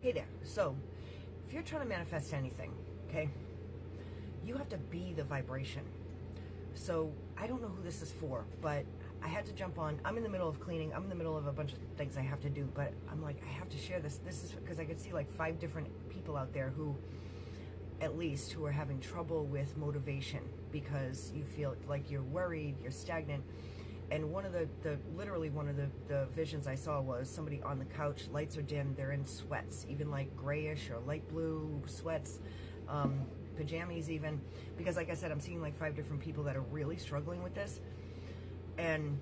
Hey there. So, if you're trying to manifest anything, okay, you have to be the vibration. So, I don't know who this is for, but I had to jump on. I'm in the middle of cleaning. I'm in the middle of a bunch of things I have to do, but I'm like, I have to share this. This is because I could see like 5 different people out there who, at least, who are having trouble with motivation because you feel like you're worried, you're stagnant. And one of literally one of the visions I saw was somebody on the couch, lights are dim, they're in sweats, even like grayish or light blue sweats, pajamas even, because like I said, I'm seeing like 5 different people that are really struggling with this. And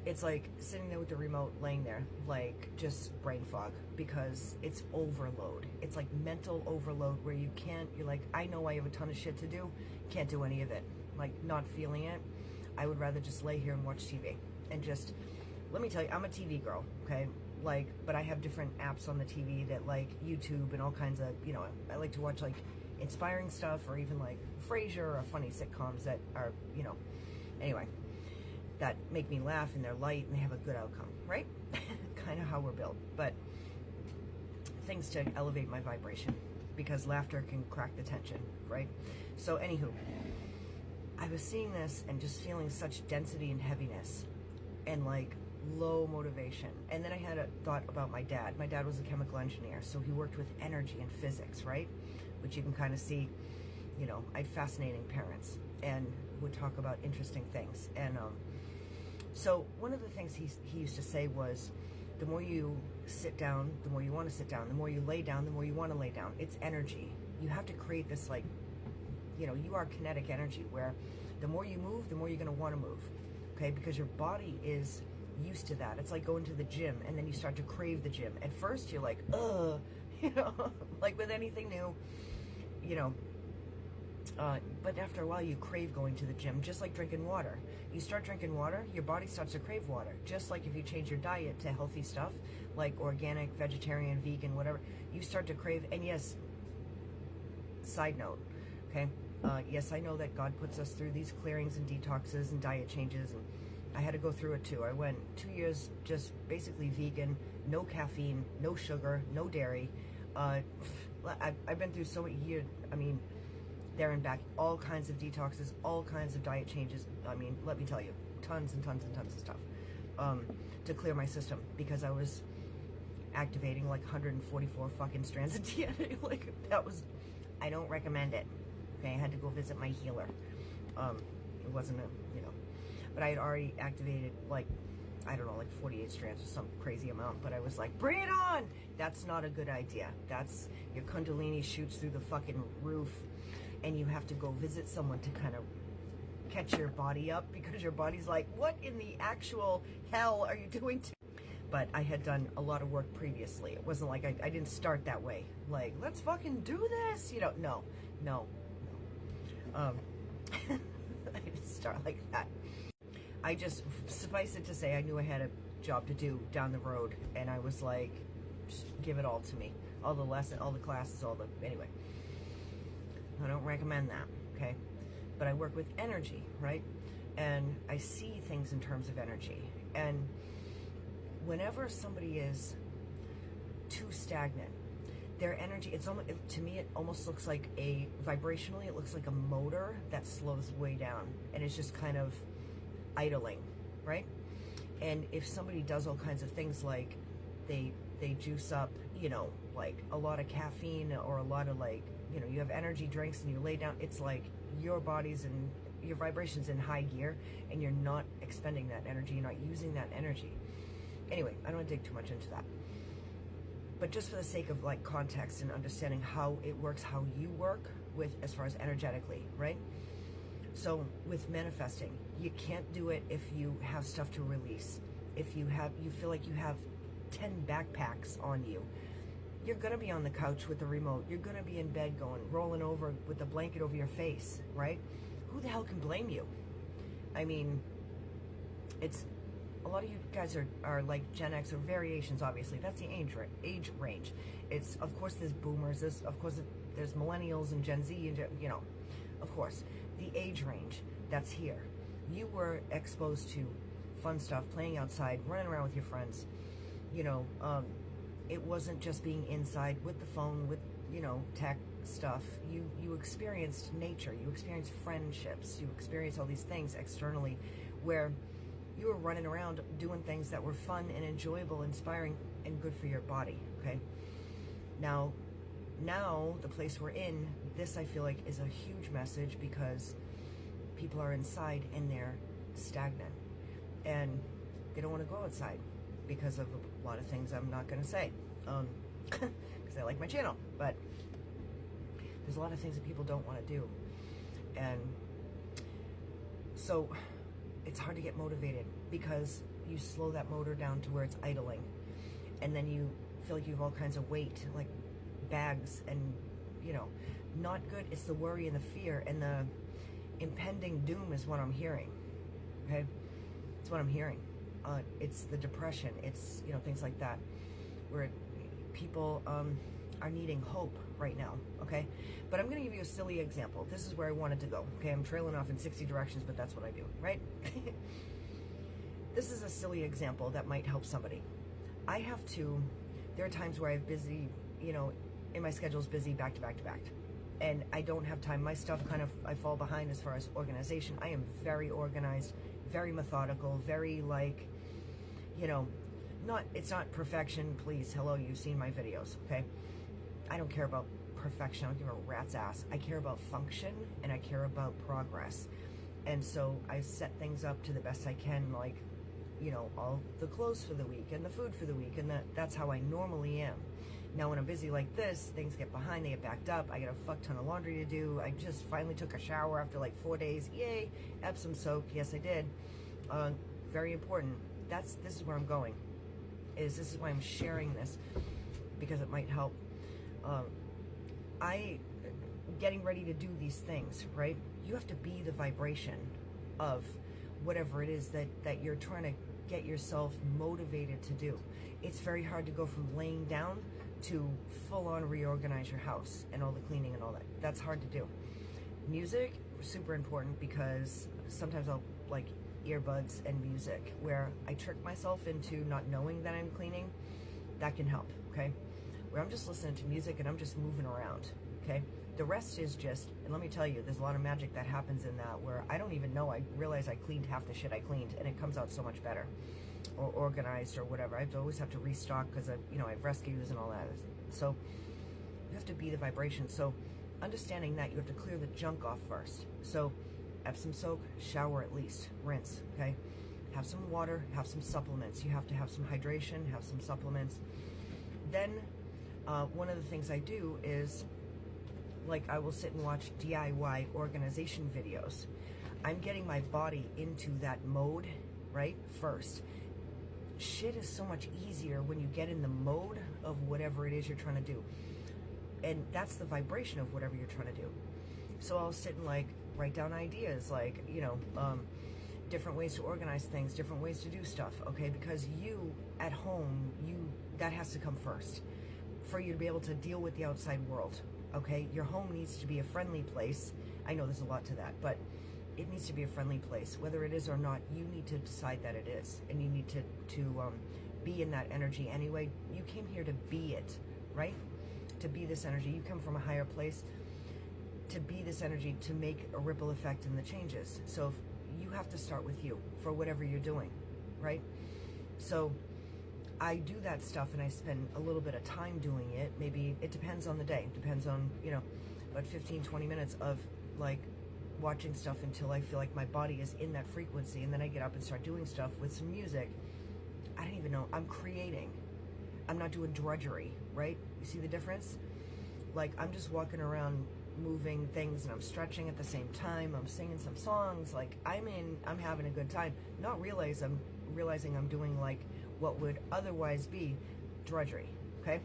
it's like sitting there with the remote, laying there, like just brain fog, because it's overload. It's like mental overload where you're like, I know I have a ton of shit to do, can't do any of it, like not feeling it. I would rather just lay here and watch TV and just, let me tell you, I'm a TV girl, okay? Like, but I have different apps on the TV that like YouTube and all kinds of, I like to watch like inspiring stuff or even like Frasier or funny sitcoms that are, anyway, that make me laugh and they're light and they have a good outcome, right? Kind of how we're built, but things to elevate my vibration because laughter can crack the tension, right? So anywho, I was seeing this and just feeling such density and heaviness and like low motivation. And then I had a thought about my dad. My dad was a chemical engineer, so he worked with energy and physics, right? Which you can kind of see, I had fascinating parents and would talk about interesting things. And so one of the things he used to say was, the more you sit down, the more you want to sit down. The more you lay down, the more you want to lay down. It's energy. You have to create this like, you are kinetic energy where the more you move, the more you're going to want to move, okay? Because your body is used to that. It's like going to the gym and then you start to crave the gym. At first you're like, like with anything new, but after a while you crave going to the gym, just like drinking water. You start drinking water, your body starts to crave water. Just like if you change your diet to healthy stuff, like organic, vegetarian, vegan, whatever, you start to crave. And yes, side note, okay? Yes, I know that God puts us through these clearings and detoxes and diet changes, and I had to go through it too. I went 2 years just basically vegan, no caffeine, no sugar, no dairy. I've been through so many years, there and back, all kinds of detoxes, all kinds of diet changes. Let me tell you, tons and tons and tons of stuff to clear my system because I was activating like 144 fucking strands of DNA. Like that was, I don't recommend it. Okay, I had to go visit my healer. It wasn't but I had already activated like, I don't know, like 48 strands or some crazy amount, but I was like, bring it on! That's not a good idea. That's, your kundalini shoots through the fucking roof, and you have to go visit someone to kind of catch your body up, because your body's like, what in the actual hell are you doing to? But I had done a lot of work previously. It wasn't like I didn't start that way. Like, let's fucking do this, no. I didn't start like that. I just, suffice it to say, I knew I had a job to do down the road, and I was like, just give it all to me. All the lessons, all the classes, anyway. I don't recommend that, okay? But I work with energy, right? And I see things in terms of energy. And whenever somebody is too stagnant, their energy, it's almost, to me, it almost looks like vibrationally, it looks like a motor that slows way down, and it's just kind of idling, right? And if somebody does all kinds of things like they juice up, like a lot of caffeine or a lot of like, you have energy drinks and you lay down, it's like your body's and your vibration's in high gear and you're not expending that energy, you're not using that energy. Anyway, I don't want to dig too much into that. But just for the sake of like context and understanding how it works, how you work with as far as energetically, right? So with manifesting, you can't do it if you have stuff to release. If you feel like you have 10 backpacks on you, you're going to be on the couch with the remote. You're going to be in bed rolling over with the blanket over your face, right? Who the hell can blame you? It's, a lot of you guys are like Gen X or variations, obviously. That's the age range. It's, of course, there's boomers. There's millennials and Gen Z, and of course. The age range that's here. You were exposed to fun stuff, playing outside, running around with your friends, it wasn't just being inside with the phone, with, you know, tech stuff. You experienced nature, you experienced friendships, you experienced all these things externally where you were running around doing things that were fun and enjoyable, inspiring, and good for your body, okay? Now the place we're in, this I feel like is a huge message because people are inside and they're stagnant and they don't want to go outside because of a lot of things I'm not going to say because I like my channel, but there's a lot of things that people don't want to do, and so it's hard to get motivated because you slow that motor down to where it's idling, and then you feel like you have all kinds of weight, like bags, and you know, not good. It's the worry and the fear and the impending doom is what I'm hearing. Okay, it's what I'm hearing. It's the depression. It's, you know, things like that, where people are needing hope right now. Okay, but I'm going to give you a silly example. This is where I wanted to go. Okay, I'm trailing off in 60 directions, but that's what I do, right? This is a silly example that might help somebody. There are times where I have busy, you know, in my schedule's busy back to back to back, and I don't have time. My stuff I fall behind as far as organization. I am very organized, very methodical, very, like, you know, it's not perfection, please. Hello, you've seen my videos, okay? I don't care about perfection. I don't give a rat's ass. I care about function and I care about progress. And so I set things up to the best I can, like, you know, all the clothes for the week and the food for the week, and that's how I normally am. Now, when I'm busy like this, things get behind, they get backed up. I got a fuck ton of laundry to do. I just finally took a shower after like 4 days. Yay, Epsom soak. Yes, I did. Very important. This is where I'm going. This is why I'm sharing this, because it might help. Getting ready to do these things, right? You have to be the vibration of whatever it is that you're trying to get yourself motivated to do. It's very hard to go from laying down to full-on reorganize your house and all the cleaning and all that. That's hard to do. Music, super important, because sometimes I'll like earbuds and music where I trick myself into not knowing that I'm cleaning. That can help, okay? Where I'm just listening to music and I'm just moving around, okay? The rest is just, and let me tell you, there's a lot of magic that happens in that where I don't even know, I realize I cleaned half the shit I cleaned, and it comes out so much better, or organized, or whatever. I always have to restock because I have rescues and all that. So you have to be the vibration. So understanding that, you have to clear the junk off first. So Epsom soak, shower at least, rinse, okay? Have some water, have some supplements. You have to have some hydration, have some supplements. Then one of the things I do is, like, I will sit and watch DIY organization videos. I'm getting my body into that mode, right, first. Shit is so much easier when you get in the mode of whatever it is you're trying to do. And that's the vibration of whatever you're trying to do. So I'll sit and, like, write down ideas, like, you know, different ways to organize things, different ways to do stuff, okay? Because you, at home, that has to come first for you to be able to deal with the outside world, okay? Your home needs to be a friendly place. I know there's a lot to that, but it needs to be a friendly place. Whether it is or not, you need to decide that it is, and you need to be in that energy anyway. You came here to be it, right? To be this energy. You come from a higher place to be this energy, to make a ripple effect in the changes. So if you have to start with you for whatever you're doing, right? So I do that stuff and I spend a little bit of time doing it. Maybe it depends on the day. It depends on, you know, about 15, 20 minutes of like watching stuff until I feel like my body is in that frequency, and then I get up and start doing stuff with some music. I don't even know. I'm creating. I'm not doing drudgery, right? You see the difference? Like, I'm just walking around moving things and I'm stretching at the same time. I'm singing some songs. Like, I'm having a good time. Not realizing I'm doing like what would otherwise be drudgery, okay?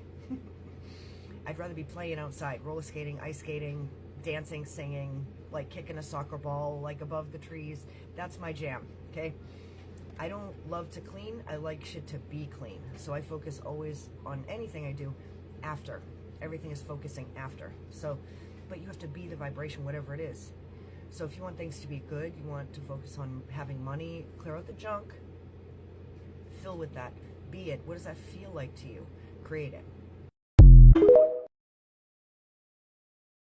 I'd rather be playing outside, roller skating, ice skating, dancing, singing, like kicking a soccer ball, like above the trees. That's my jam, okay? I don't love to clean. I like shit to be clean. So I focus always on anything I do after. Everything is focusing after. So, but you have to be the vibration, whatever it is. So if you want things to be good, you want to focus on having money, clear out the junk, fill with that. Be it. What does that feel like to you? create it.